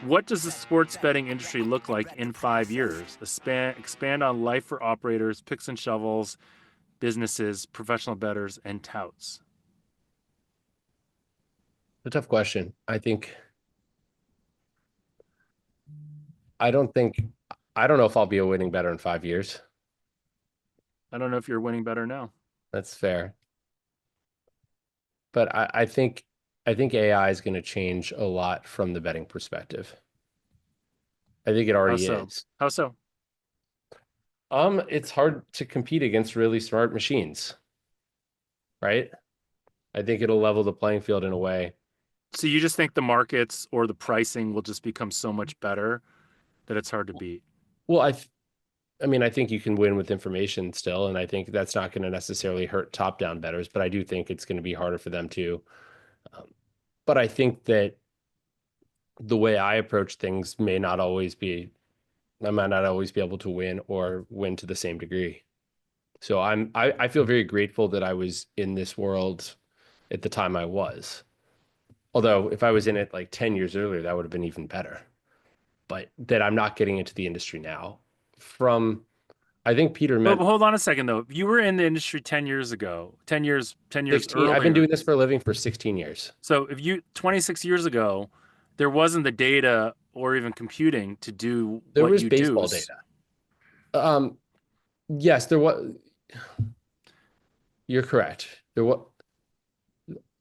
What does the sports betting industry look like in 5 years? Expand on life for operators, picks and shovels, businesses, professional bettors, and touts. A tough question. I don't think, I don't know if I'll be a winning better in 5 years. I don't know if you're winning better now. That's fair. But I think AI is going to change a lot from the betting perspective. I think it How already so? is. How so? It's hard to compete against really smart machines, right? I think it'll level the playing field in a way. So you just think the markets or the pricing will just become so much better that it's hard to beat? Well, I mean, I think you can win with information still, and I think that's not going to necessarily hurt top-down bettors, but I do think it's going to be harder for them too. Um, but I think that the way I approach things may not always be, I might not always be able to win or win to the same degree. So I feel very grateful that I was in this world at the time I was. Although if I was in it like 10 years earlier, that would have been even better. But that I'm not getting into the industry now. From I think Peter But meant hold on a second though. If you were in the industry 10 years ago, 10 years 16. I've been earlier. doing this for a living for 16 years. So if you 26 years ago, there wasn't the data or even computing to do There what was you do. baseball data. Um, yes, there was. You're correct. There was.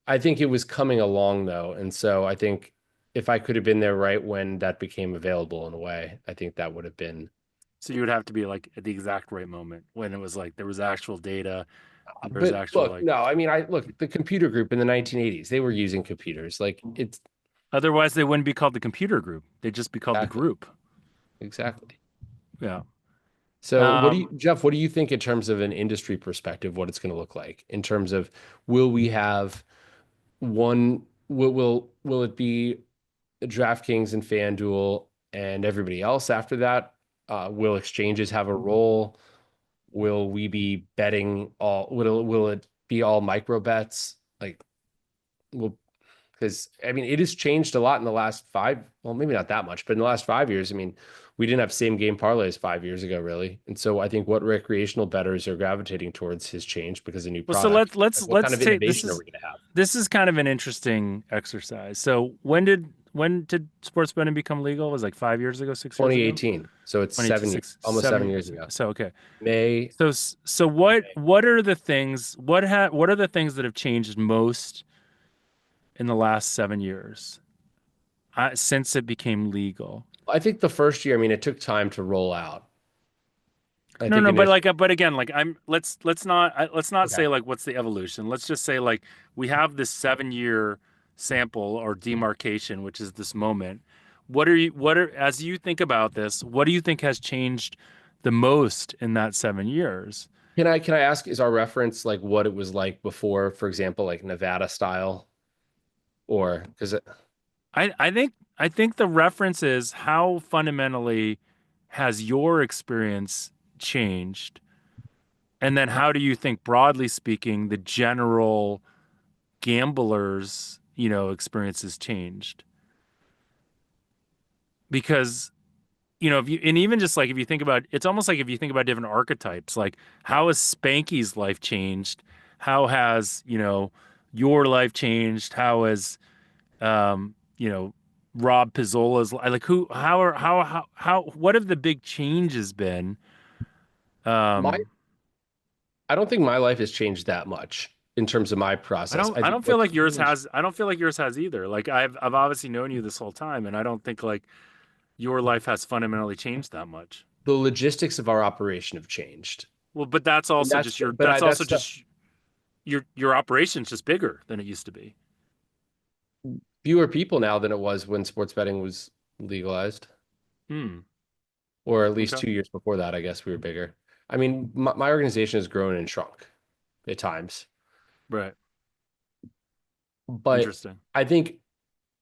I think it was coming along though, and so I think if I could have been there right when that became available in a way, I think that would have been. So you would have to be like at the exact right moment when it was like there was actual data, there was But actual look, like. no, I mean, I look the computer group in the 1980s. They were using computers. Like it's Otherwise, they wouldn't be called the computer group. They'd just be called the exactly, group. exactly. Yeah. So, Um, Jeff? What do you think in terms of an industry perspective? What it's going to look like in terms of will we have one? Will it be DraftKings and FanDuel and everybody else after that? Will exchanges have a role? Will we be betting all? Will it be all micro bets? Like, will because I mean it has changed a lot in the last five. Well, maybe not that much, but in the last 5 years, I mean, we didn't have same game parlays 5 years ago, really. And so I think what recreational bettors are gravitating towards has changed because of new well, so product. let's Like, what kind let's of take this innovation are is we going to have? this is kind of an interesting exercise. So when did sports betting become legal? It was like 5 years ago, 6 years ago, 2018. So it's 7 years, 26, almost 7. 7 years ago. So okay. May. So what are the things what are the things that have changed most in the last 7 years since it became legal? I think the first year, I mean, it took time to roll out. I No, think no, but initially, like, but again, like let's not okay. say like what's the evolution. Let's just say like we have this 7 year sample or demarcation, which is this moment. What are as you think about this, what do you think has changed the most in that 7 years? Can I ask, is our reference like what it was like before, for example, like Nevada style, or because I think the reference is how fundamentally has your experience changed, and then how do you think, broadly speaking, the general gamblers, experience has changed? Because if you and even just like if you think about it's almost like if you think about different archetypes, like how has Spanky's life changed? How has your life changed? How has um, you know, Rob Pizzola's like who how what have the big changes been? my Um, I don't think my life has changed that much in terms of my process. I I think don't feel what's like yours changed, has I don't feel like yours has either. Like I've obviously known you this whole time and I don't think like your life has fundamentally changed that much. the logistics of our operation have changed. Well, but that's And also that's just your but I that's also that's just your operation's just bigger than it used to be. fewer people now than it was when sports betting was legalized, Hmm. or at least Okay. 2 years before that, I guess we were bigger. I mean, my organization has grown and shrunk at times, Right. but Interesting. I think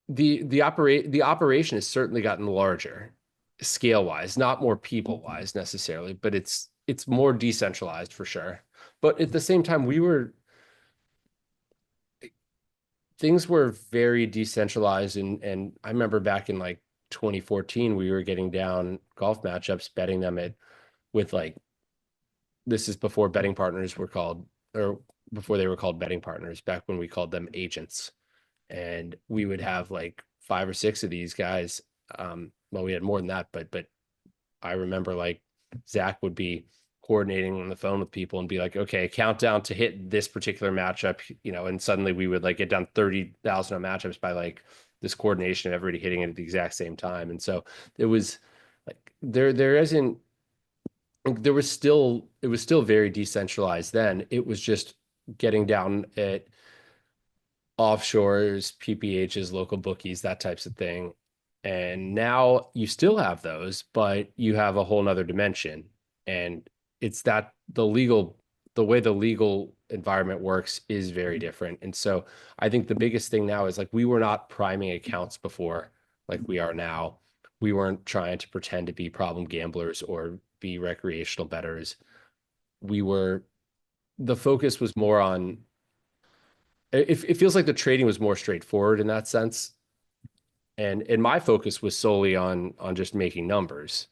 the operation has certainly gotten larger scale wise, not more people wise necessarily, but it's more decentralized for sure. But at the same time, we were things were very decentralized, and I remember back in like 2014, we were getting down golf matchups, betting them at with like this is before betting partners were called, or before they were called betting partners, back when we called them agents. And we would have like five or six of these guys. Well, we had more than that, but I remember like Zach would be coordinating on the phone with people and be like, okay, countdown to hit this particular matchup, and suddenly we would like get down 30,000 on matchups by like this coordination of everybody hitting it at the exact same time. And so it was like there isn't there was still it was still very decentralized then. It was just getting down at offshores, PPHs, local bookies, that types of thing. And now you still have those, but you have a whole nother dimension. And it's that the way the legal environment works is very different. And so I think the biggest thing now is like we were not priming accounts before like we are now. We weren't trying to pretend to be problem gamblers or be recreational bettors. We were, the focus was more on, it feels like the trading was more straightforward in that sense. And my focus was solely on just making numbers.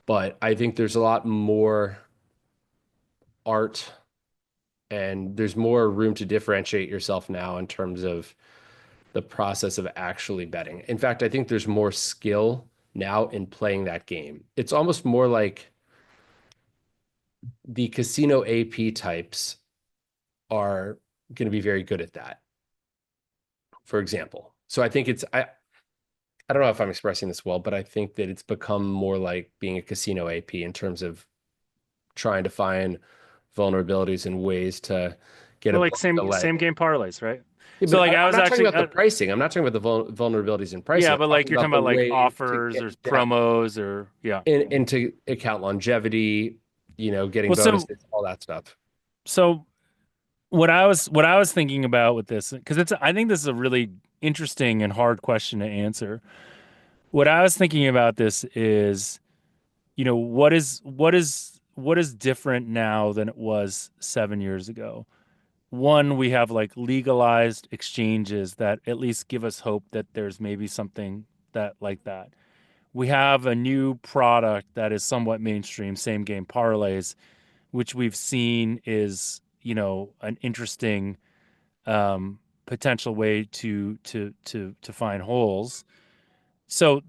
But I think there's a lot more art and there's more room to differentiate yourself now in terms of the process of actually betting. In fact, I think there's more skill now in playing that game. It's almost more like the casino AP types are going to be very good at that, for example. So I think I don't know if I'm expressing this well, but I think that it's become more like being a casino AP in terms of trying to find vulnerabilities and ways to get Well, like above the leg. same game parlays, right? Yeah, So but like I I'm was not talking actually about the pricing. I'm not talking about the vulnerabilities in pricing. yeah, I'm but like talking you're about talking the about like way to offers get or down promos or yeah. into account longevity, getting Well, bonuses, all that stuff. so what I was thinking about with this because it's I think this is a really interesting and hard question to answer. What I was thinking about this is, what is different now than it was 7 years ago? One, we have like legalized exchanges that at least give us hope that there's maybe something that like that. We have a new product that is somewhat mainstream, same game parlays, which we've seen is, an interesting potential way to find holes. So,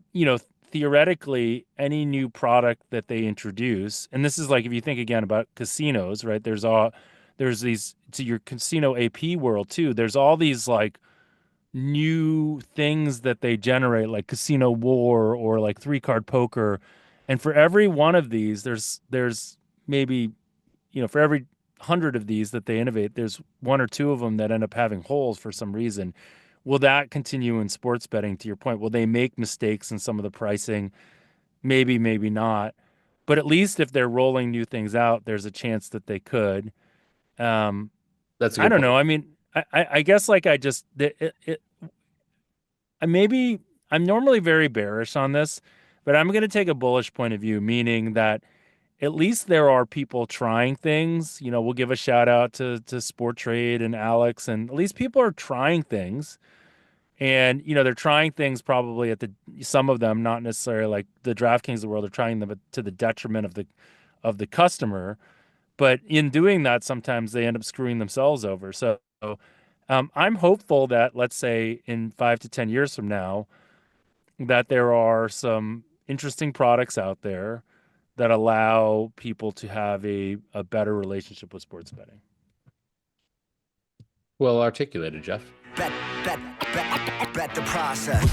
theoretically, any new product that they introduce, and this is like if you think again about casinos, right? There's these to your casino AP world too. There's all these like new things that they generate, like Casino War or like three card poker. And for every one of these, there's maybe, for every 100 of these that they innovate, there's one or two of them that end up having holes for some reason. Will that continue in sports betting, to your point? Will they make mistakes in some of the pricing? Maybe, maybe not. But at least if they're rolling new things out, there's a chance that they could. Um, That's a I good don't point. know. I mean, I guess like I just maybe I'm normally very bearish on this, but I'm going to take a bullish point of view, meaning that at least there are people trying things. We'll give a shout out to Sport Trade and Alex, and at least people are trying things. And they're trying things probably at the some of them, not necessarily like the DraftKings of the world, are trying them to the detriment of the customer. But in doing that, sometimes they end up screwing themselves over. So I'm hopeful that, let's say, in 5 to 10 years from now, that there are some interesting products out there that allow people to have a better relationship with sports betting. Well articulated, Jeff. Bet, bet, bet the process.